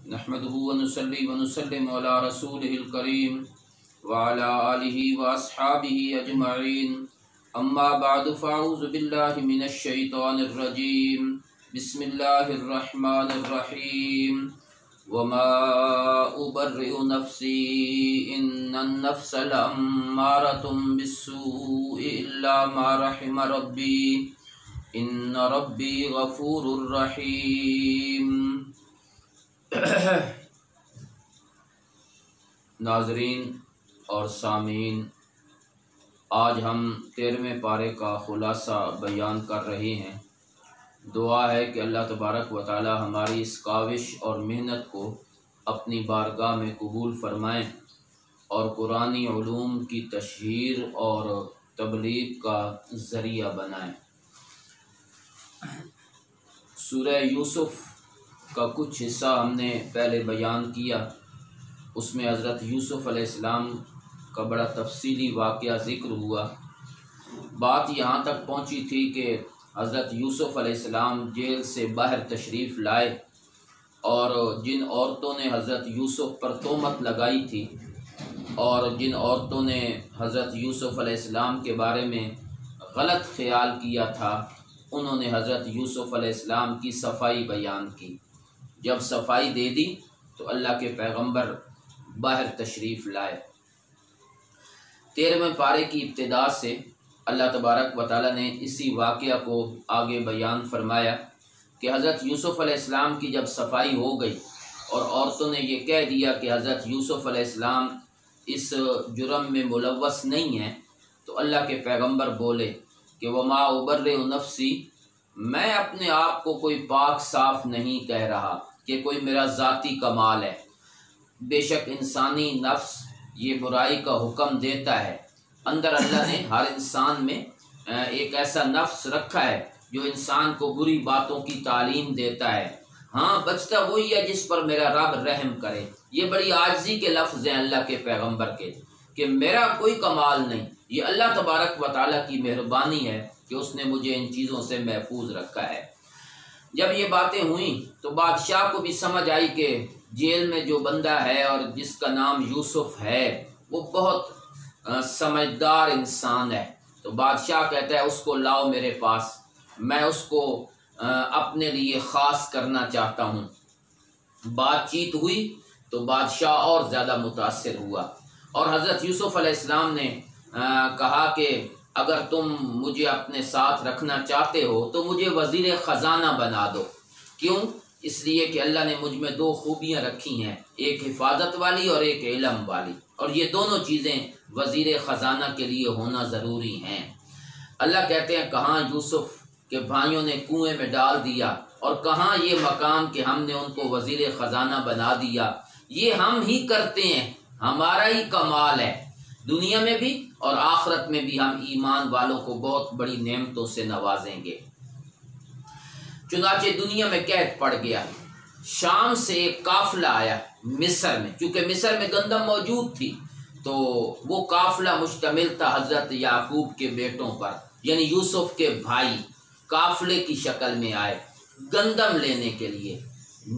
نحمده ونصلي ونسلم على رسوله الكريم وعلى آله وأصحابه أجمعين أما بعد فأعوذ بالله من الشيطان الرجيم بسم الله الرحمن الرحيم وما أبرئ نفسي إن النفس لأمارة بالسوء إلا ما رحم ربي إن ربي غفور رحيم۔ ناظرین اور سامعین، آج ہم 13ویں پارے کا خلاصہ بیان کر رہے ہیں۔ دعا ہے کہ اللہ تبارک و تعالی ہماری اس کاوش اور محنت کو اپنی بارگاہ میں قبول فرمائیں اور قرآنی علوم کی تشہیر اور تبلیغ کا ذریعہ بنائیں۔ سورہ یوسف کا کچھ حصہ ہم نے پہلے بیان کیا، اس میں حضرت یوسف علیہ السلام کا بڑا تفصیلی واقعہ ذکر ہوا۔ بات یہاں تک پہنچی تھی کہ حضرت یوسف علیہ السلام جیل سے باہر تشریف لائے اور جن عورتوں نے حضرت یوسف پر تہمت لگائی تھی اور جن عورتوں نے حضرت یوسف علیہ السلام کے بارے میں غلط خیال کیا تھا، انہوں نے حضرت یوسف علیہ السلام کی صفائی بیان کی۔ جب صفائی دے دی تو اللہ کے پیغمبر باہر تشریف لائے۔ 13ویں پارے کی ابتدا سے اللہ تبارک و تعالی نے اسی واقعہ کو آگے بیان فرمایا کہ حضرت یوسف علیہ السلام کی جب صفائی ہو گئی اور عورتوں نے یہ کہہ دیا کہ حضرت یوسف علیہ السلام اس جرم میں ملوث نہیں ہیں، تو اللہ کے پیغمبر بولے کہ وما ابرئ نفسی، میں اپنے آپ کو کوئی پاک صاف نہیں کہہ رہا کہ کوئی میرا ذاتی کمال ہے۔ بے شک انسانی نفس یہ برائی کا حکم دیتا ہے۔ اندر اللہ نے ہر انسان میں ایک ایسا نفس رکھا ہے جو انسان کو بری باتوں کی تعلیم دیتا ہے۔ ہاں، بچتا وہی ہے جس پر میرا رب رحم کرے۔ یہ بڑی عاجزی کے لفظ ہیں اللہ کے پیغمبر کے کہ میرا کوئی کمال نہیں، یہ اللہ تبارک و تعالیٰ کی مہربانی ہے کہ اس نے مجھے ان چیزوں سے محفوظ رکھا ہے۔ جب یہ باتیں ہوئیں تو بادشاہ کو بھی سمجھ آئی کہ جیل میں جو بندہ ہے اور جس کا نام یوسف ہے وہ بہت سمجھدار انسان ہے۔ تو بادشاہ کہتا ہے اس کو لاؤ میرے پاس، میں اس کو اپنے لیے خاص کرنا چاہتا ہوں۔ بات چیت ہوئی تو بادشاہ اور زیادہ متاثر ہوا اور حضرت یوسف علیہ السلام نے کہا کہ اگر تم مجھے اپنے ساتھ رکھنا چاہتے ہو تو مجھے وزیر خزانہ بنا دو۔ کیوں؟ اس لیے کہ اللہ نے مجھ میں 2 خوبیاں رکھی ہیں، ایک حفاظت والی اور ایک علم والی، اور یہ دونوں چیزیں وزیر خزانہ کے لیے ہونا ضروری ہیں۔ اللہ کہتے ہیں کہاں یوسف کے بھائیوں نے کنویں میں ڈال دیا اور کہاں یہ مقام کہ ہم نے ان کو وزیر خزانہ بنا دیا۔ یہ ہم ہی کرتے ہیں، ہمارا ہی کمال ہے۔ دنیا میں بھی اور آخرت میں بھی ہم ایمان والوں کو بہت بڑی نعمتوں سے نوازیں گے۔ چنانچہ دنیا میں قید پڑ گیا۔ شام سے ایک قافلہ آیا مصر میں، چونکہ مصر میں گندم موجود تھی تو وہ قافلہ مشتمل تھا حضرت یعقوب کے بیٹوں پر، یعنی یوسف کے بھائی قافلے کی شکل میں آئے گندم لینے کے لیے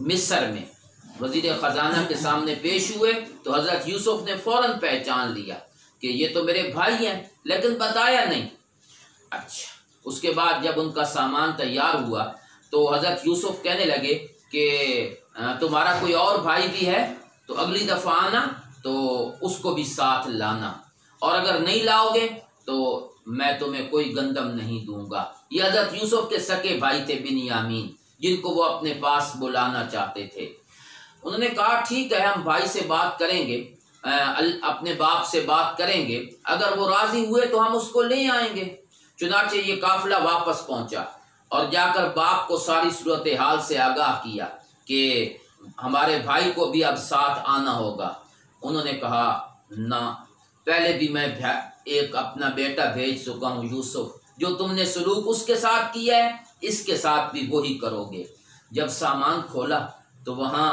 مصر میں۔ وزیر خزانہ کے سامنے پیش ہوئے تو حضرت یوسف نے فوراً پہچان لیا کہ یہ تو میرے بھائی ہیں، لیکن بتایا نہیں۔ اچھا، اس کے بعد جب ان کا سامان تیار ہوا تو حضرت یوسف کہنے لگے کہ تمہارا کوئی اور بھائی بھی ہے تو اگلی دفعہ آنا تو اس کو بھی ساتھ لانا، اور اگر نہیں لاؤ گے تو میں تمہیں کوئی گندم نہیں دوں گا۔ یہ حضرت یوسف کے سکے بھائی تھے بنیامین، جن کو وہ اپنے پاس بلانا چاہتے تھے۔ انہوں نے کہا ٹھیک ہے، ہم بھائی سے بات کریں گے، اپنے باپ سے بات کریں گے، اگر وہ راضی ہوئے تو ہم اس کو لے آئیں گے۔ چنانچہ یہ قافلہ واپس پہنچا اور جا کر باپ کو ساری صورتحال سے آگاہ کیا کہ ہمارے بھائی کو بھی اب ساتھ آنا ہوگا۔ انہوں نے کہا نہ، پہلے بھی میں ایک اپنا بیٹا بھیج چکا ہوں یوسف، جو تم نے سلوک اس کے ساتھ کیا ہے اس کے ساتھ بھی وہی کرو گے۔ جب سامان کھولا تو وہاں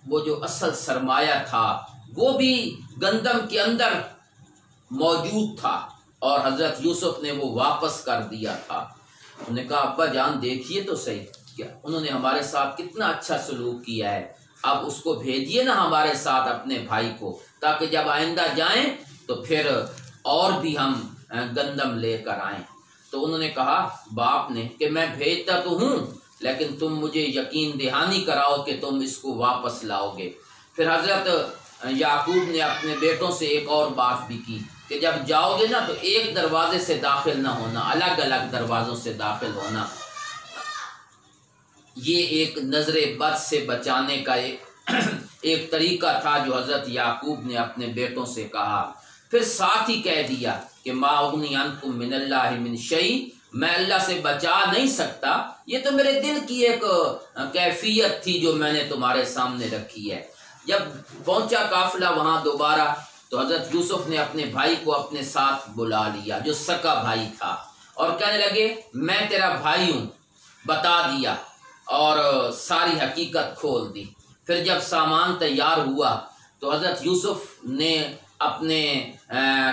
وہ جو اصل سرمایہ تھا وہ بھی گندم کے اندر موجود تھا اور حضرت یوسف نے وہ واپس کر دیا تھا۔ انہوں نے کہا ابا جان دیکھیے تو صحیح کہ انہوں نے ہمارے ساتھ کتنا اچھا سلوک کیا ہے، اب اس کو بھیجیے نا ہمارے ساتھ اپنے بھائی کو، تاکہ جب آئندہ جائیں تو پھر اور بھی ہم گندم لے کر آئیں۔ تو انہوں نے کہا باپ نے کہ میں بھیجتا تو ہوں، لیکن تم مجھے یقین دہانی کراؤ کہ تم اس کو واپس لاؤ گے۔ پھر حضرت یعقوب نے اپنے بیٹوں سے ایک اور بات بھی کی کہ جب جاؤ گے نا تو ایک دروازے سے داخل نہ ہونا، الگ الگ دروازوں سے داخل ہونا۔ یہ ایک نظر بد سے بچانے کا ایک طریقہ تھا جو حضرت یعقوب نے اپنے بیٹوں سے کہا۔ پھر ساتھ ہی کہہ دیا کہ ما اغنی عنکم من اللہ من شیء، میں اللہ سے بچا نہیں سکتا، یہ تو میرے دل کی ایک کیفیت تھی جو میں نے تمہارے سامنے رکھی ہے۔ جب پہنچا قافلہ وہاں دوبارہ تو حضرت یوسف نے اپنے بھائی کو اپنے ساتھ بلا لیا جو سکا بھائی تھا، اور کہنے لگے میں تیرا بھائی ہوں، بتا دیا اور ساری حقیقت کھول دی۔ پھر جب سامان تیار ہوا تو حضرت یوسف نے اپنے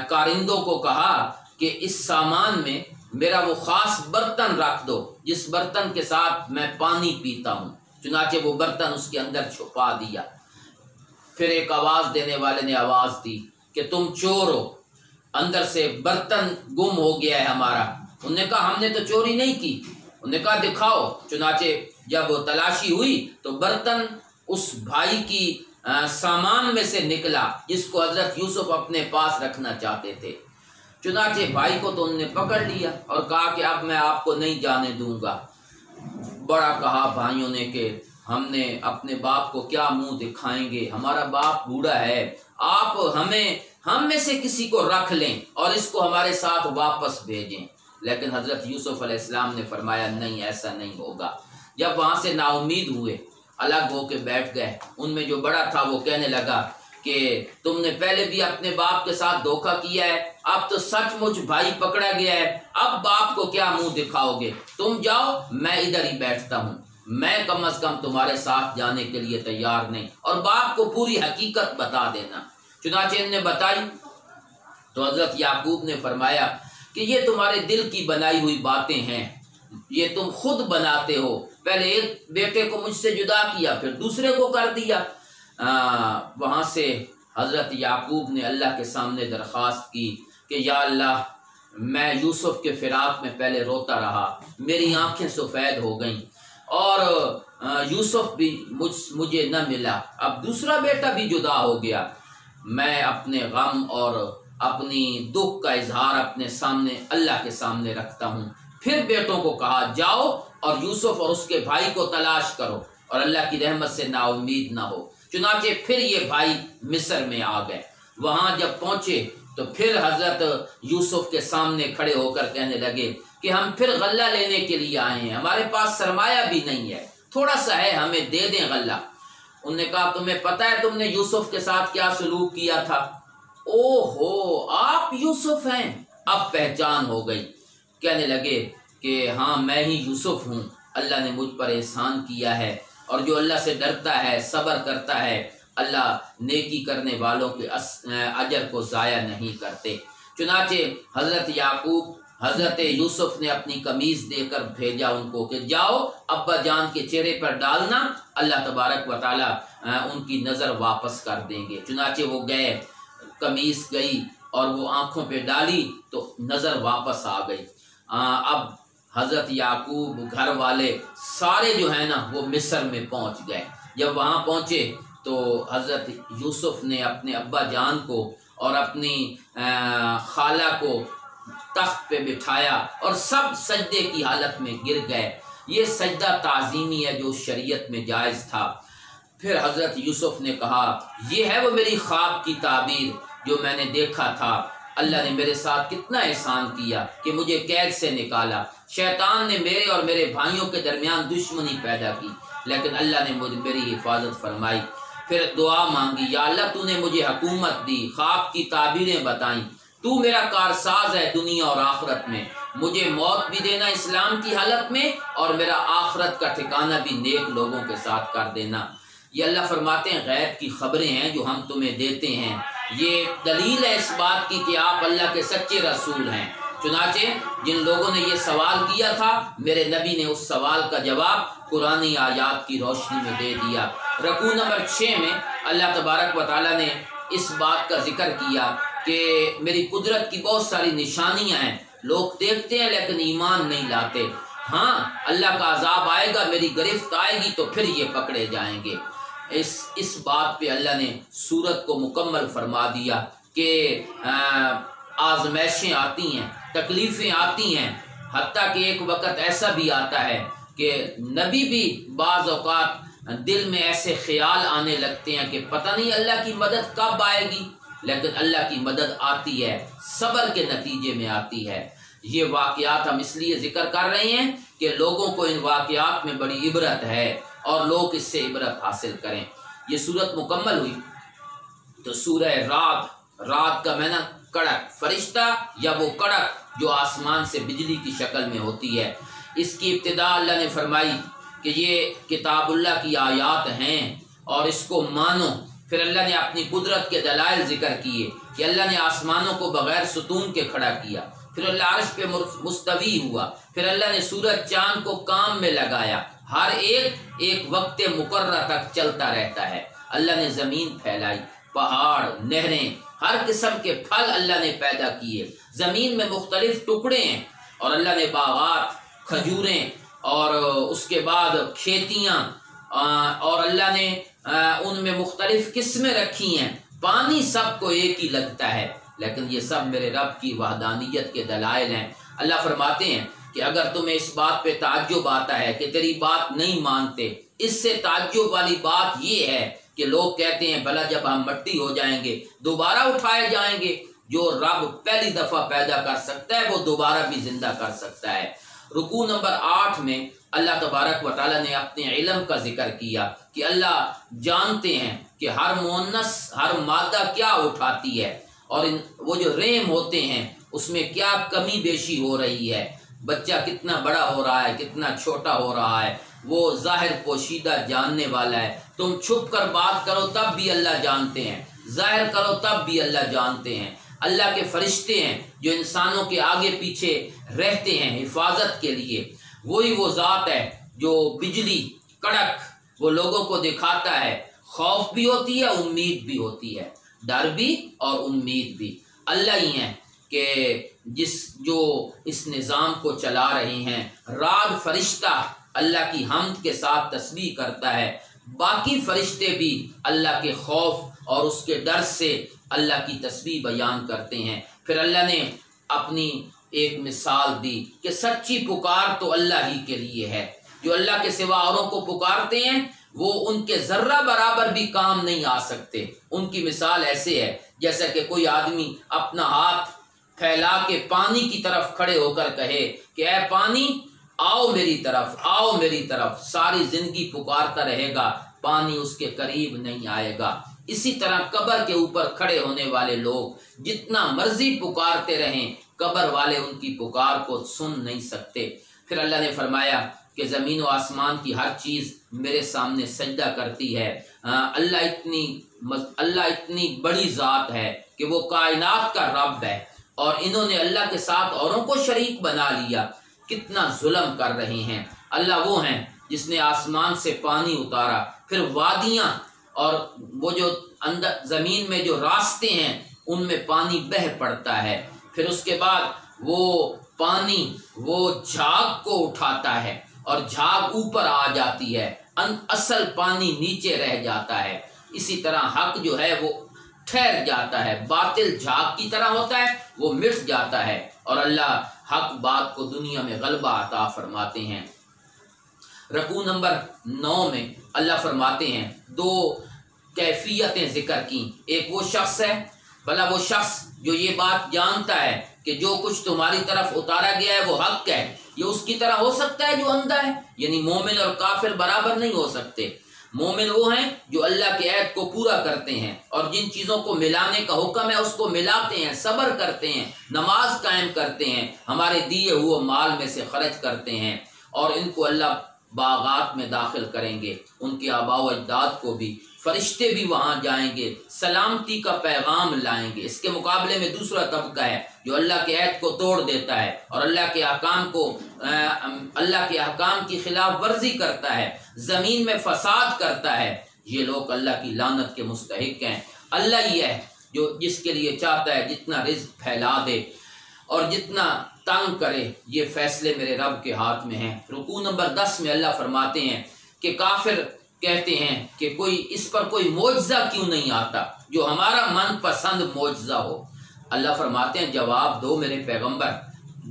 کارندوں کو کہا کہ اس سامان میں میرا وہ خاص برتن رکھ دو جس برتن کے ساتھ میں پانی پیتا ہوں۔ چنانچہ وہ برتن اس کے اندر چھپا دیا۔ پھر ایک آواز دینے والے نے آواز دی کہ تم چور ہو، اندر سے برتن گم ہو گیا ہے ہمارا۔ انہوں نے کہا ہم نے تو چوری نہیں کی۔ انہوں نے کہا دکھاؤ۔ چنانچہ جب تلاشی ہوئی تو برتن اس بھائی کی سامان میں سے نکلا جس کو حضرت یوسف اپنے پاس رکھنا چاہتے تھے۔ چنانچہ بھائی کو تو انہوں نے پکڑ لیا اور کہا کہ اب میں آپ کو نہیں جانے دوں گا۔ بڑا کہا بھائیوں نے کہ ہم نے اپنے باپ کو کیا منہ دکھائیں گے، ہمارا باپ بوڑھا ہے، آپ ہم میں سے کسی کو رکھ لیں اور اس کو ہمارے ساتھ واپس بھیجیں۔ لیکن حضرت یوسف علیہ السلام نے فرمایا نہیں، ایسا نہیں ہوگا۔ جب وہاں سے نا امید ہوئے، الگ ہو کے بیٹھ گئے۔ ان میں جو بڑا تھا وہ کہنے لگا کہ تم نے پہلے بھی اپنے باپ کے ساتھ دھوکہ کیا ہے، اب تو سچ مچ بھائی پکڑا گیا ہے، اب باپ کو کیا منہ دکھاؤ گے؟ تم جاؤ، میں ادھر ہی بیٹھتا ہوں، میں کم از کم تمہارے ساتھ جانے کے لیے تیار نہیں، اور باپ کو پوری حقیقت بتا دینا۔ چنانچہ ان نے بتائی تو حضرت یعقوب نے فرمایا کہ یہ تمہارے دل کی بنائی ہوئی باتیں ہیں، یہ تم خود بناتے ہو، پہلے ایک بیٹے کو مجھ سے جدا کیا پھر دوسرے کو کر دیا۔ وہاں سے حضرت یعقوب نے اللہ کے سامنے درخواست کی کہ یا اللہ، میں یوسف کے فراق میں پہلے روتا رہا، میری آنکھیں سفید ہو گئیں، اور یوسف بھی مجھے نہ ملا، اب دوسرا بیٹا بھی جدا ہو گیا۔ میں اپنے غم اور اپنی دکھ کا اظہار اپنے سامنے اللہ کے سامنے رکھتا ہوں۔ پھر بیٹوں کو کہا جاؤ اور یوسف اور اس کے بھائی کو تلاش کرو اور اللہ کی رحمت سے نا امید نہ ہو۔ چنانچہ پھر یہ بھائی مصر میں آ گئے۔ وہاں جب پہنچے تو پھر حضرت یوسف کے سامنے کھڑے ہو کر کہنے لگے کہ ہم پھر غلہ لینے کے لیے آئے ہیں، ہمارے پاس سرمایہ بھی نہیں ہے، تھوڑا سا ہے، ہمیں دے دیں غلہ۔ انہوں نے کہا تمہیں پتہ ہے تم نے یوسف کے ساتھ کیا سلوک کیا تھا؟ او ہو، آپ یوسف ہیں، اب پہچان ہو گئی۔ کہنے لگے کہ ہاں میں ہی یوسف ہوں، اللہ نے مجھ پر احسان کیا ہے، اور جو اللہ سے ڈرتا ہے، صبر کرتا ہے، اللہ نیکی کرنے والوں کے اجر کو ضائع نہیں کرتے۔ چنانچہ حضرت یعقوب حضرت یوسف نے اپنی قمیض دے کر بھیجا ان کو کہ جاؤ ابا جان کے چہرے پر ڈالنا، اللہ تبارک و تعالی ان کی نظر واپس کر دیں گے۔ چنانچہ وہ گئے، قمیض گئی اور وہ آنکھوں پہ ڈالی تو نظر واپس آ گئی۔ اب حضرت یعقوب گھر والے سارے جو ہیں نا وہ مصر میں پہنچ گئے۔ جب وہاں پہنچے تو حضرت یوسف نے اپنے ابا جان کو اور اپنی خالہ کو تخت پہ بٹھایا اور سب سجدے کی حالت میں گر گئے۔ یہ سجدہ تعظیمی ہے جو شریعت میں جائز تھا۔ پھر حضرت یوسف نے کہا یہ ہے وہ میری خواب کی تعبیر جو میں نے دیکھا تھا، اللہ نے میرے ساتھ کتنا احسان کیا کہ مجھے قید سے نکالا، شیطان نے میرے اور میرے بھائیوں کے درمیان دشمنی پیدا کی، لیکن اللہ نے میری حفاظت فرمائی۔ پھر دعا مانگی، یا اللہ تو نے مجھے حکومت دی، خواب کی تعبیریں بتائیں، تو میرا کارساز ہے دنیا اور آخرت میں، مجھے موت بھی دینا اسلام کی حالت میں اور میرا آخرت کا ٹھکانہ بھی نیک لوگوں کے ساتھ کر دینا۔ یہ اللہ فرماتے ہیں غیب کی خبریں ہیں جو ہم تمہیں دیتے ہیں، یہ دلیل ہے اس بات کی کہ آپ اللہ کے سچے رسول ہیں۔ چنانچہ جن لوگوں نے یہ سوال کیا تھا، میرے نبی نے اس سوال کا جواب قرآنی آیات کی روشنی میں دے دیا۔ رکوع نمبر 6 میں اللہ تبارک و تعالیٰ نے اس بات کا ذکر کیا کہ میری قدرت کی بہت ساری نشانیاں ہیں، لوگ دیکھتے ہیں لیکن ایمان نہیں لاتے، ہاں اللہ کا عذاب آئے گا، میری گرفت آئے گی تو پھر یہ پکڑے جائیں گے۔ اس بات پہ اللہ نے سورت کو مکمل فرما دیا کہ آزمائشیں آتی ہیں، تکلیفیں آتی ہیں، حتیٰ کہ ایک وقت ایسا بھی آتا ہے کہ نبی بھی بعض اوقات دل میں ایسے خیال آنے لگتے ہیں کہ پتہ نہیں اللہ کی مدد کب آئے گی، لیکن اللہ کی مدد آتی ہے، صبر کے نتیجے میں آتی ہے۔ یہ واقعات ہم اس لیے ذکر کر رہے ہیں کہ لوگوں کو ان واقعات میں بڑی عبرت ہے اور لوگ اس سے عبرت حاصل کریں۔ یہ سورت مکمل ہوئی تو سورہ رات کا معنی کڑک، فرشتہ یا وہ کڑک جو آسمان سے بجلی کی شکل میں ہوتی ہے۔ اس کی ابتدا اللہ نے فرمائی کہ یہ کتاب اللہ کی آیات ہیں اور اس کو مانو۔ پھر اللہ نے اپنی قدرت کے دلائل ذکر کیے کہ اللہ نے آسمانوں کو بغیر ستون کے کھڑا کیا، پھر اللہ عرش پہ مستوی ہوا، پھر اللہ نے سورج چاند کو کام میں لگایا، ہر ایک وقت مقررہ تک چلتا رہتا ہے۔ اللہ نے زمین پھیلائی، پہاڑ، نہریں، ہر قسم کے پھل اللہ نے پیدا کیے، زمین میں مختلف ٹکڑے ہیں، اور اللہ نے باغات، کھجوریں اور اس کے بعد کھیتیاں، اور اللہ نے ان میں مختلف قسمیں رکھی ہیں۔ پانی سب کو ایک ہی لگتا ہے، لیکن یہ سب میرے رب کی وحدانیت کے دلائل ہیں۔ اللہ فرماتے ہیں کہ اگر تمہیں اس بات پہ تعجب آتا ہے کہ تیری بات نہیں مانتے، اس سے تعجب والی بات یہ ہے کہ لوگ کہتے ہیں بھلا جب ہم مٹی ہو جائیں گے دوبارہ اٹھائے جائیں گے۔ جو رب پہلی دفعہ پیدا کر سکتا ہے وہ دوبارہ بھی زندہ کر سکتا ہے۔ رکوع نمبر 8 میں اللہ تبارک و تعالیٰ نے اپنے علم کا ذکر کیا کہ اللہ جانتے ہیں کہ ہر مؤنث، ہر مادہ کیا اٹھاتی ہے، اور وہ جو رحم ہوتے ہیں اس میں کیا کمی بیشی ہو رہی ہے، بچہ کتنا بڑا ہو رہا ہے، کتنا چھوٹا ہو رہا ہے، وہ ظاہر پوشیدہ جاننے والا ہے۔ تم چھپ کر بات کرو تب بھی اللہ جانتے ہیں، ظاہر کرو تب بھی اللہ جانتے ہیں۔ اللہ کے فرشتے ہیں جو انسانوں کے آگے پیچھے رہتے ہیں حفاظت کے لیے، وہی وہ ذات ہے جو بجلی کڑک وہ لوگوں کو دکھاتا ہے۔ خوف بھی ہوتی ہے، امید بھی ہوتی ہے، ڈر بھی اور امید بھی اللہ ہی ہیں کہ جو اس نظام کو چلا رہے ہیں۔ رات فرشتہ اللہ کی حمد کے ساتھ تسبیح کرتا ہے، باقی فرشتے بھی اللہ کے خوف اور اس کے ڈر سے اللہ کی تسبیح بیان کرتے ہیں۔ پھر اللہ نے اپنی ایک مثال دی کہ سچی پکار تو اللہ ہی کے لیے ہے۔ جو اللہ کے سوا اوروں کو پکارتے ہیں وہ ان کے ذرہ برابر بھی کام نہیں آ سکتے۔ ان کی مثال ایسے ہے جیسا کہ کوئی آدمی اپنا ہاتھ پھیلا کے پانی کی طرف کھڑے ہو کر کہے کہ اے پانی آؤ میری طرف، آؤ میری طرف، ساری زندگی پکارتا رہے گا، پانی اس کے قریب نہیں آئے گا۔ اسی طرح قبر کے اوپر کھڑے ہونے والے لوگ جتنا مرضی پکارتے رہیں، قبر والے ان کی پکار کو سن نہیں سکتے۔ پھر اللہ نے فرمایا کہ زمین و آسمان کی ہر چیز میرے سامنے سجدہ کرتی ہے۔ اللہ اتنی بڑی ذات ہے کہ وہ کائنات کا رب ہے، اور انہوں نے اللہ کے ساتھ اوروں کو شریک بنا لیا، کتنا ظلم کر رہے ہیں۔ اللہ وہ ہیں جس نے آسمان سے پانی اتارا، پھر وادیاں اور وہ جو اندر زمین میں جو راستے ہیں ان میں پانی بہہ پڑتا ہے، پھر اس کے بعد وہ پانی وہ جھاگ کو اٹھاتا ہے اور جھاگ اوپر آ جاتی ہے، اصل پانی نیچے رہ جاتا ہے۔ اسی طرح حق جو ہے وہ ٹھہر جاتا ہے، باطل جھاگ کی طرح ہوتا ہے، وہ مٹ جاتا ہے، اور اللہ حق بات کو دنیا میں غلبہ عطا فرماتے ہیں۔ رکوع نمبر 9 میں اللہ فرماتے ہیں دو کیفیتیں ذکر کی۔ ایک وہ شخص ہے، بھلا وہ شخص جو یہ بات جانتا ہے کہ جو کچھ تمہاری طرف اتارا گیا ہے وہ حق ہے، یہ اس کی طرح ہو سکتا ہے جو اندھا ہے؟ یعنی مومن اور کافر برابر نہیں ہو سکتے۔ مومن وہ ہیں جو اللہ کے عہد کو پورا کرتے ہیں اور جن چیزوں کو ملانے کا حکم ہے اس کو ملاتے ہیں، صبر کرتے ہیں، نماز قائم کرتے ہیں، ہمارے دیے ہوئے مال میں سے خرچ کرتے ہیں، اور ان کو اللہ باغات میں داخل کریں گے، ان کے آباء و اجداد کو بھی، فرشتے بھی وہاں جائیں گے، سلامتی کا پیغام لائیں گے۔ اس کے مقابلے میں دوسرا طبقہ ہے جو اللہ کے عہد کو توڑ دیتا ہے اور اللہ کے احکام کی خلاف ورزی کرتا ہے، زمین میں فساد کرتا ہے، یہ لوگ اللہ کی لعنت کے مستحق ہیں۔ اللہ ہی ہے جو جس کے لیے چاہتا ہے جتنا رزق پھیلا دے اور جتنا تنگ کرے، یہ فیصلے میرے رب کے ہاتھ میں ہیں۔ رکوع نمبر 10 میں اللہ فرماتے ہیں کہ کافر کہتے ہیں کہ اس پر کوئی معجزہ کیوں نہیں آتا جو ہمارا من پسند معجزہ ہو۔ اللہ فرماتے ہیں جواب دو میرے پیغمبر،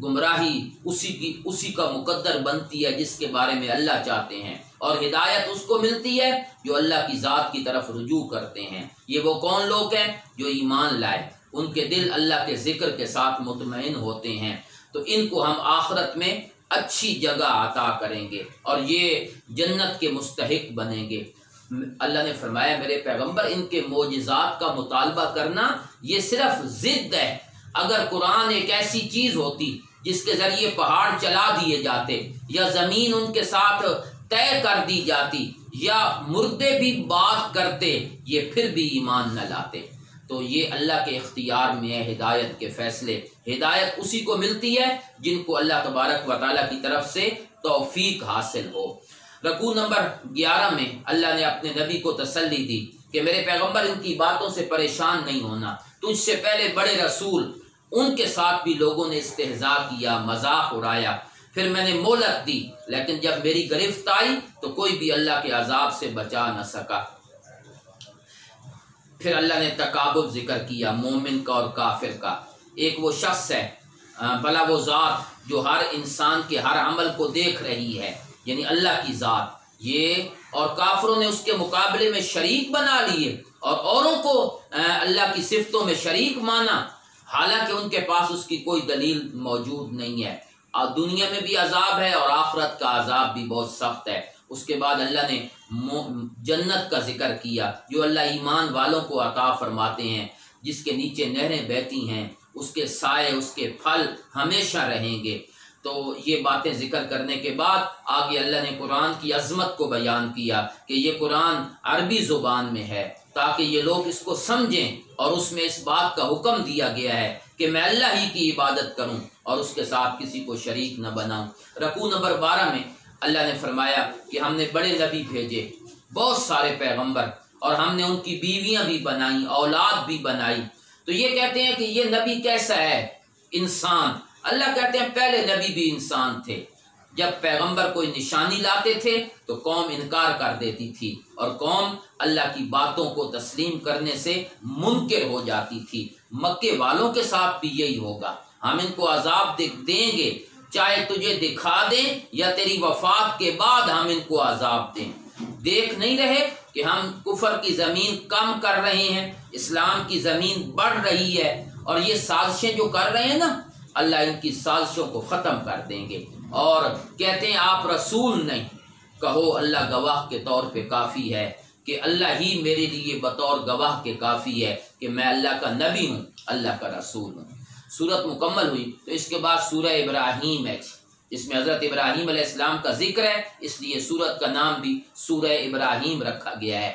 گمراہی اسی کا مقدر بنتی ہے جس کے بارے میں اللہ چاہتے ہیں، اور ہدایت اس کو ملتی ہے جو اللہ کی ذات کی طرف رجوع کرتے ہیں۔ یہ وہ کون لوگ ہیں؟ جو ایمان لائے، ان کے دل اللہ کے ذکر کے ساتھ مطمئن ہوتے ہیں، تو ان کو ہم آخرت میں اچھی جگہ عطا کریں گے اور یہ جنت کے مستحق بنیں گے۔ اللہ نے فرمایا میرے پیغمبر ان کے معجزات کا مطالبہ کرنا یہ صرف ضد ہے۔ اگر قرآن ایک ایسی چیز ہوتی جس کے ذریعے پہاڑ چلا دیے جاتے یا زمین ان کے ساتھ طے کر دی جاتی یا مردے بھی بات کرتے، یہ پھر بھی ایمان نہ لاتے۔ تو یہ اللہ کے اختیار میں ہے ہدایت کے فیصلے۔ ہدایت اسی کو ملتی ہے جن کو اللہ تبارک و تعالیٰ کی طرف سے توفیق حاصل ہو۔ رکوع نمبر 11 میں اللہ نے اپنے نبی کو تسلی دی کہ میرے پیغمبر ان کی باتوں سے پریشان نہیں ہونا، تجھ سے پہلے بڑے رسول ان کے ساتھ بھی لوگوں نے استہزاء کیا، مذاق اڑایا، پھر میں نے مہلت دی، لیکن جب میری گرفت آئی تو کوئی بھی اللہ کے عذاب سے بچا نہ سکا۔ پھر اللہ نے تقابل ذکر کیا مومن کا اور کافر کا۔ ایک وہ شخص ہے بھلا وہ ذات جو ہر انسان کے ہر عمل کو دیکھ رہی ہے، یعنی اللہ کی ذات، یہ اور کافروں نے اس کے مقابلے میں شریک بنا لیے اور اوروں کو اللہ کی صفتوں میں شریک مانا، حالانکہ ان کے پاس اس کی کوئی دلیل موجود نہیں ہے۔ اور دنیا میں بھی عذاب ہے اور آخرت کا عذاب بھی بہت سخت ہے۔ اس کے بعد اللہ نے جنت کا ذکر کیا جو اللہ ایمان والوں کو عطا فرماتے ہیں، جس کے نیچے نہریں بہتی ہیں، اس کے سائے، اس کے پھل ہمیشہ رہیں گے۔ تو یہ باتیں ذکر کرنے کے بعد آگے اللہ نے قرآن کی عظمت کو بیان کیا کہ یہ قرآن عربی زبان میں ہے تاکہ یہ لوگ اس کو سمجھیں، اور اس میں اس بات کا حکم دیا گیا ہے کہ میں اللہ ہی کی عبادت کروں اور اس کے ساتھ کسی کو شریک نہ بناؤں۔ رکوع نمبر 12 میں اللہ نے فرمایا کہ ہم نے بڑے نبی بھیجے، بہت سارے پیغمبر، اور ہم نے ان کی بیویاں بھی بنائیں، اولاد بھی بنائی۔ تو یہ کہتے ہیں کہ یہ نبی کیسا ہے؟ انسان۔ اللہ کہتے ہیں پہلے نبی بھی انسان تھے۔ جب پیغمبر کوئی نشانی لاتے تھے تو قوم انکار کر دیتی تھی اور قوم اللہ کی باتوں کو تسلیم کرنے سے منکر ہو جاتی تھی۔ مکے والوں کے ساتھ بھی یہی ہوگا، ہم ان کو عذاب دیں گے، چاہے تجھے دکھا دیں یا تیری وفات کے بعد ہم ان کو عذاب دیں۔ دیکھ نہیں رہے کہ ہم کفر کی زمین کم کر رہے ہیں، اسلام کی زمین بڑھ رہی ہے، اور یہ سازشیں جو کر رہے ہیں نا، اللہ ان کی سازشوں کو ختم کر دیں گے۔ اور کہتے ہیں آپ رسول نہیں، کہو اللہ گواہ کے طور پہ کافی ہے کہ اللہ ہی میرے لیے بطور گواہ کے کافی ہے کہ میں اللہ کا نبی ہوں، اللہ کا رسول ہوں۔ سورت مکمل ہوئی تو اس کے بعد سورہ ابراہیم ہے، اس میں حضرت ابراہیم علیہ السلام کا ذکر ہے، اس لیے سورت کا نام بھی سورہ ابراہیم رکھا گیا ہے۔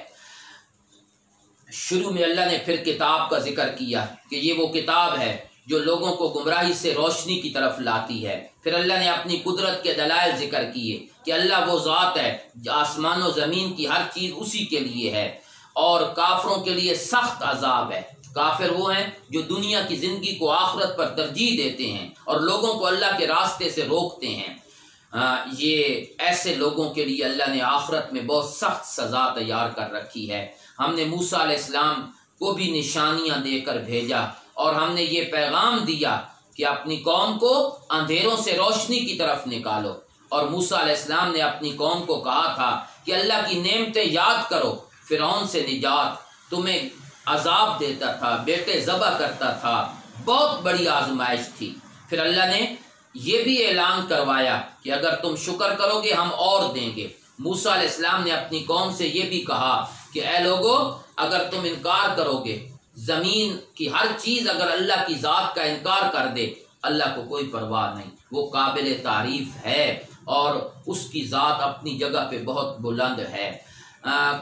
شروع میں اللہ نے پھر کتاب کا ذکر کیا کہ یہ وہ کتاب ہے جو لوگوں کو گمراہی سے روشنی کی طرف لاتی ہے۔ پھر اللہ نے اپنی قدرت کے دلائل ذکر کیے کہ اللہ وہ ذات ہے، آسمان و زمین کی ہر چیز اسی کے لیے ہے، اور کافروں کے لیے سخت عذاب ہے۔ کافر وہ ہیں جو دنیا کی زندگی کو آخرت پر ترجیح دیتے ہیں اور لوگوں کو اللہ کے راستے سے روکتے ہیں۔ یہ ایسے لوگوں کے لیے اللہ نے آخرت میں بہت سخت سزا تیار کر رکھی ہے۔ ہم نے موسیٰ علیہ السلام کو بھی نشانیاں دے کر بھیجا اور ہم نے یہ پیغام دیا کہ اپنی قوم کو اندھیروں سے روشنی کی طرف نکالو، اور موسیٰ علیہ السلام نے اپنی قوم کو کہا تھا کہ اللہ کی نعمتیں یاد کرو، فرعون سے نجات، تمہیں عذاب دیتا تھا، بیٹے ذبح کرتا تھا، بہت بڑی آزمائش تھی۔ پھر اللہ نے یہ بھی اعلان کروایا کہ اگر تم شکر کرو گے ہم اور دیں گے۔ موسیٰ علیہ السلام نے اپنی قوم سے یہ بھی کہا کہ اے لوگو، اگر تم انکار کرو گے، زمین کی ہر چیز اگر اللہ کی ذات کا انکار کر دے، اللہ کو کوئی پرواہ نہیں، وہ قابل تعریف ہے اور اس کی ذات اپنی جگہ پہ بہت بلند ہے۔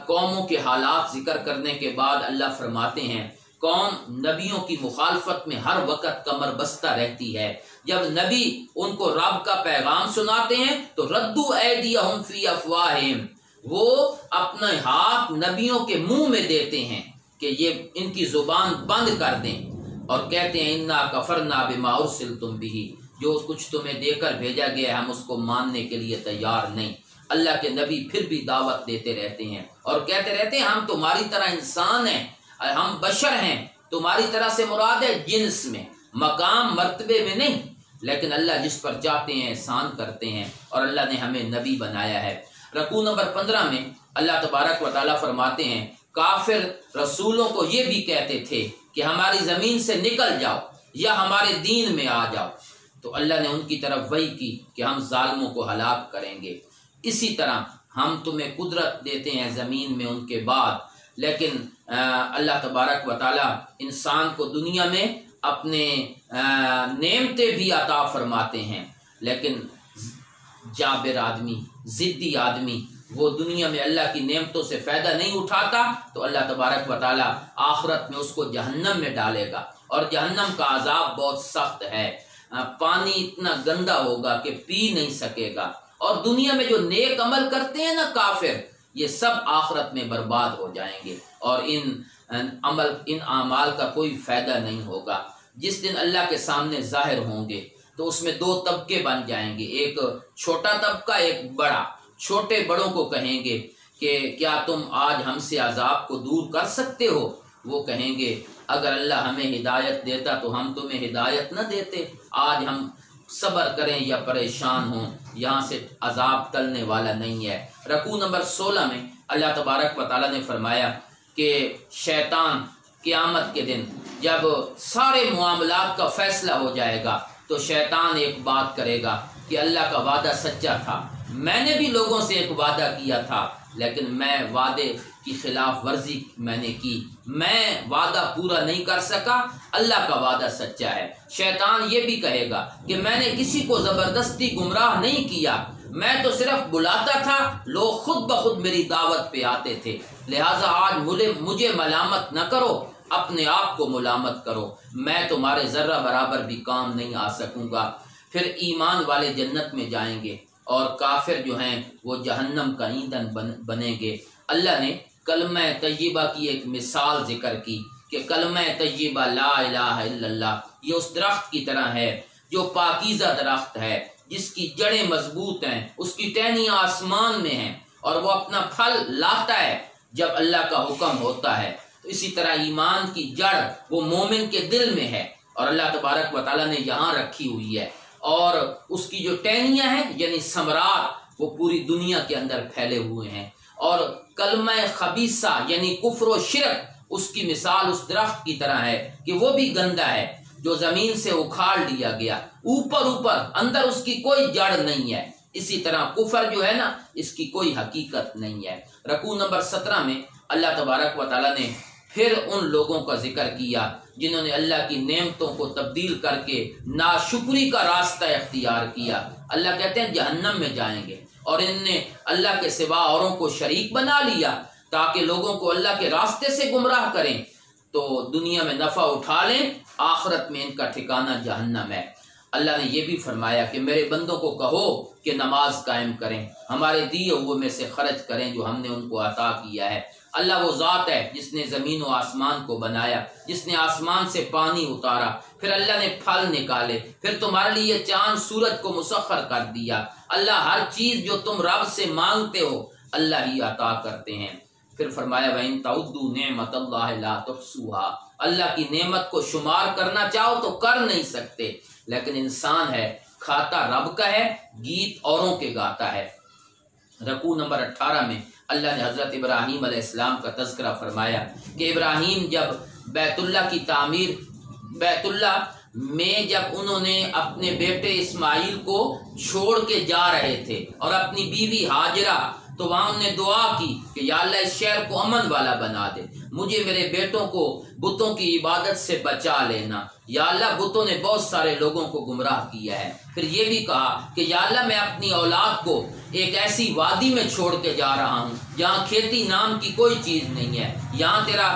قوموں کے حالات ذکر کرنے کے بعد اللہ فرماتے ہیں قوم نبیوں کی مخالفت میں ہر وقت کمر بستہ رہتی ہے۔ جب نبی ان کو رب کا پیغام سناتے ہیں تو ردو ایدیہم فی افواہہم، وہ اپنے ہاتھ نبیوں کے منہ میں دیتے ہیں کہ یہ ان کی زبان بند کر دیں، اور کہتے ہیں انا کفرنا بما ارسلتم بہ، جو کچھ تمہیں دے کر بھیجا گیا ہے ہم اس کو ماننے کے لیے تیار نہیں۔ اللہ کے نبی پھر بھی دعوت دیتے رہتے ہیں اور کہتے رہتے ہیں ہم تمہاری طرح انسان ہیں، ہم بشر ہیں۔ تمہاری طرح سے مراد ہے جنس میں، مقام مرتبے میں نہیں، لیکن اللہ جس پر چاہتے ہیں احسان کرتے ہیں، اور اللہ نے ہمیں نبی بنایا ہے۔ رکوع نمبر 15 میں اللہ تبارک و تعالیٰ فرماتے ہیں کافر رسولوں کو یہ بھی کہتے تھے کہ ہماری زمین سے نکل جاؤ یا ہمارے دین میں آ جاؤ، تو اللہ نے ان کی طرف وحی کی کہ ہم ظالموں کو ہلاک کریں گے۔ اسی طرح ہم تمہیں قدرت دیتے ہیں زمین میں ان کے بعد، لیکن اللہ تبارک و تعالیٰ انسان کو دنیا میں اپنے نعمتیں بھی عطا فرماتے ہیں، لیکن جابر آدمی، ضدی آدمی، وہ دنیا میں اللہ کی نعمتوں سے فائدہ نہیں اٹھاتا تو اللہ تبارک و تعالیٰ آخرت میں اس کو جہنم میں ڈالے گا، اور جہنم کا عذاب بہت سخت ہے۔ پانی اتنا گندا ہوگا کہ پی نہیں سکے گا، اور دنیا میں جو نیک عمل کرتے ہیں نا کافر، یہ سب آخرت میں برباد ہو جائیں گے، اور ان اعمال کا کوئی فائدہ نہیں ہوگا۔ جس دن اللہ کے سامنے ظاہر ہوں گے تو اس میں دو طبقے بن جائیں گے، ایک چھوٹا طبقہ، ایک بڑا۔ چھوٹے بڑوں کو کہیں گے کہ کیا تم آج ہم سے عذاب کو دور کر سکتے ہو؟ وہ کہیں گے اگر اللہ ہمیں ہدایت دیتا تو ہم تمہیں ہدایت نہ دیتے، آج ہم صبر کریں یا پریشان ہوں، یہاں سے عذاب ٹلنے والا نہیں ہے۔ رکوع نمبر 16 میں اللہ تبارک و تعالیٰ نے فرمایا کہ شیطان قیامت کے دن جب سارے معاملات کا فیصلہ ہو جائے گا تو شیطان ایک بات کرے گا کہ اللہ کا وعدہ سچا تھا، میں نے بھی لوگوں سے ایک وعدہ کیا تھا لیکن میں وعدے کی خلاف ورزی میں نے کی، میں وعدہ پورا نہیں کر سکا، اللہ کا وعدہ سچا ہے۔ شیطان یہ بھی کہے گا کہ میں نے کسی کو زبردستی گمراہ نہیں کیا، میں تو صرف بلاتا تھا، لوگ خود بخود میری دعوت پہ آتے تھے، لہٰذا آج مجھے ملامت نہ کرو، اپنے آپ کو ملامت کرو، میں تمہارے ذرہ برابر بھی کام نہیں آ سکوں گا۔ پھر ایمان والے جنت میں جائیں گے اور کافر جو ہیں وہ جہنم کا ایندھن بنیں گے۔ اللہ نے کلمہ طیبہ کی ایک مثال ذکر کی کہ کلمہ طیبہ لا الہ الا اللہ یہ اس درخت کی طرح ہے جو پاکیزہ درخت ہے، جس کی جڑیں مضبوط ہیں، اس کی ٹہنیاں آسمان میں ہیں، اور وہ اپنا پھل لاتا ہے جب اللہ کا حکم ہوتا ہے۔ اسی طرح ایمان کی جڑ وہ مومن کے دل میں ہے، اور اللہ تبارک و تعالیٰ نے یہاں رکھی ہوئی ہے، اور اس کی جو ٹہنیاں ہیں یعنی ثمرات وہ پوری دنیا کے اندر پھیلے ہوئے ہیں۔ اور کلمہ خبیثہ یعنی کفر و شرک، اس کی مثال اس درخت کی طرح ہے کہ وہ بھی گندا ہے جو زمین سے اکھاڑ لیا گیا، اوپر اندر اس کی کوئی جڑ نہیں ہے۔ اسی طرح کفر جو ہے نا، اس کی کوئی حقیقت نہیں ہے۔ رکوع نمبر 17 میں اللہ تبارک و تعالیٰ نے پھر ان لوگوں کا ذکر کیا جنہوں نے اللہ کی نعمتوں کو تبدیل کر کے ناشکری کا راستہ اختیار کیا۔ اللہ کہتے ہیں جہنم میں جائیں گے، اور ان نے اللہ کے سوا اوروں کو شریک بنا لیا تاکہ لوگوں کو اللہ کے راستے سے گمراہ کریں، تو دنیا میں نفع اٹھا لیں، آخرت میں ان کا ٹھکانہ جہنم ہے۔ اللہ نے یہ بھی فرمایا کہ میرے بندوں کو کہو کہ نماز قائم کریں، ہمارے دیے ہوئے میں سے خرچ کریں جو ہم نے ان کو عطا کیا ہے۔ اللہ وہ ذات ہے جس نے زمین و آسمان کو بنایا، جس نے آسمان سے پانی اتارا، پھر اللہ نے پھل نکالے، پھر تمہارے لیے چاند سورج کو مسخر کر دیا۔ اللہ ہر چیز جو تم رب سے مانگتے ہو اللہ ہی عطا کرتے ہیں۔ پھر فرمایا وَإِن تَعُدُّوا نِعْمَتَ اللَّهِ لَا تُحْصُوهَا، اللہ کی نعمت کو شمار کرنا چاہو تو کر نہیں سکتے، لیکن انسان ہے کھاتا رب کا ہے، گیت اوروں کے گاتا ہے۔ رکوع نمبر 18 میں اللہ نے حضرت ابراہیم علیہ السلام کا تذکرہ فرمایا کہ ابراہیم جب بیت اللہ کی تعمیر، بیت اللہ میں جب انہوں نے اپنے بیٹے اسماعیل کو چھوڑ کے جا رہے تھے اور اپنی بیوی ہاجرہ، تو وہاں انہوں نے دعا کی کہ یا اللہ اس شہر کو امن والا بنا دے، مجھے میرے بیٹوں کو بتوں کی عبادت سے بچا لینا۔ یا اللہ بتوں نے بہت سارے لوگوں کو گمراہ کیا ہے۔ پھر یہ بھی کہا کہ یا اللہ میں اپنی اولاد کو ایک ایسی وادی میں چھوڑ کے جا رہا ہوں جہاں کھیتی نام کی کوئی چیز نہیں ہے، یہاں تیرا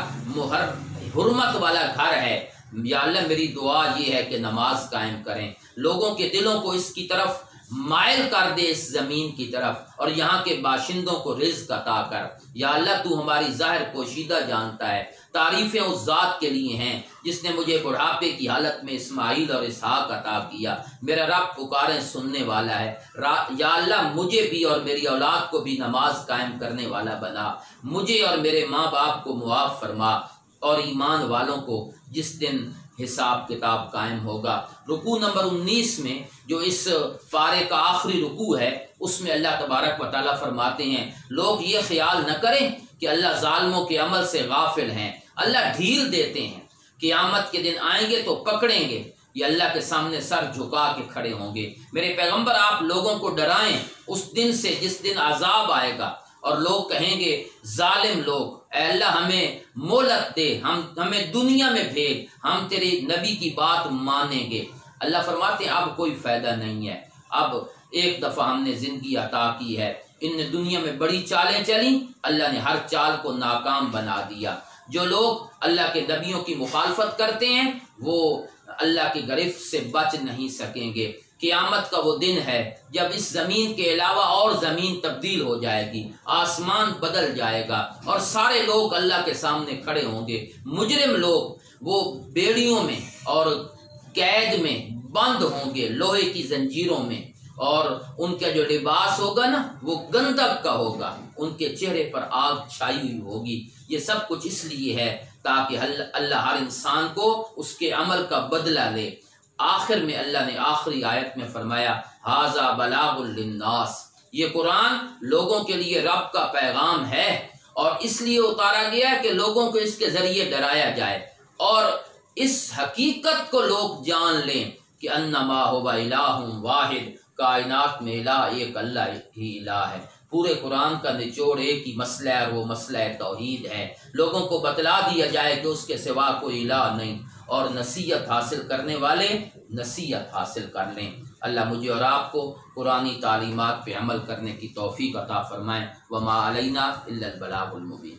حرمت والا گھر ہے۔ یا اللہ میری دعا یہ ہے کہ نماز قائم کریں، لوگوں کے دلوں کو اس کی طرف مائل کر دے اس زمین کی طرف، اور یہاں کے باشندوں کو رزق عطا کر۔ یا اللہ تو ہماری ظاہر پوشیدہ جانتا ہے۔ تعریفیں اس ذات کے لیے ہیں جس نے مجھے بڑھاپے کی حالت میں اسماعیل اور اسحاق عطا کیا۔ میرا رب پکاریں سننے والا ہے۔ یا اللہ مجھے بھی اور میری اولاد کو بھی نماز قائم کرنے والا بنا۔ مجھے اور میرے ماں باپ کو معاف فرما، اور ایمان والوں کو جس دن حساب کتاب قائم ہوگا۔ رکوع نمبر 19 میں جو اس پارے کا آخری رکوع ہے، اس میں اللہ تبارک و تعالیٰ فرماتے ہیں لوگ یہ خیال نہ کریں کہ اللہ ظالموں کے عمل سے غافل ہیں۔ اللہ ڈھیل دیتے ہیں، قیامت کے دن آئیں گے تو پکڑیں گے، یہ اللہ کے سامنے سر جھکا کے کھڑے ہوں گے۔ میرے پیغمبر آپ لوگوں کو ڈرائیں اس دن سے جس دن عذاب آئے گا، اور لوگ کہیں گے ظالم لوگ اے اللہ ہمیں مہلت دے، ہمیں دنیا میں بھیج، ہم تیری نبی کی بات مانیں گے۔ اللہ فرماتے ہیں اب کوئی فائدہ نہیں ہے، اب ایک دفعہ ہم نے زندگی عطا کی ہے۔ ان نے دنیا میں بڑی چالیں چلیں، اللہ نے ہر چال کو ناکام بنا دیا۔ جو لوگ اللہ کے نبیوں کی مخالفت کرتے ہیں وہ اللہ کی گرفت سے بچ نہیں سکیں گے۔ قیامت کا وہ دن ہے جب اس زمین کے علاوہ اور زمین تبدیل ہو جائے گی، آسمان بدل جائے گا، اور سارے لوگ اللہ کے سامنے کھڑے ہوں گے۔ مجرم لوگ وہ بیڑیوں میں اور قید میں بند ہوں گے، لوہے کی زنجیروں میں، اور ان کا جو لباس ہوگا نا وہ گندک کا ہوگا، ان کے چہرے پر آگ چھائی ہوئی ہوگی۔ یہ سب کچھ اس لیے ہے تاکہ اللہ ہر انسان کو اس کے عمل کا بدلہ لے۔ آخر میں اللہ نے آخری آیت میں فرمایا ھذا بلاغ للناس، یہ قرآن لوگوں کے لیے رب کا پیغام ہے، اور اس لیے اتارا گیا ہے کہ لوگوں کو اس کے ذریعے ڈرایا جائے، اور اس حقیقت کو لوگ جان لیں کہ انما هو الہ واحد، کائنات میں الہ ایک اللہ ہی الہ ہے۔ پورے قرآن کا نچوڑ ایک ہی مسئلہ ہے، اور وہ مسئلہ توحید ہے۔ لوگوں کو بتلا دیا جائے کہ اس کے سوا کوئی الہ نہیں، اور نصیحت حاصل کرنے والے نصیحت حاصل کر لیں۔ اللہ مجھے اور آپ کو قرآنی تعلیمات پہ عمل کرنے کی توفیق عطا فرمائے۔ وما علینا الا البلاغ المبین۔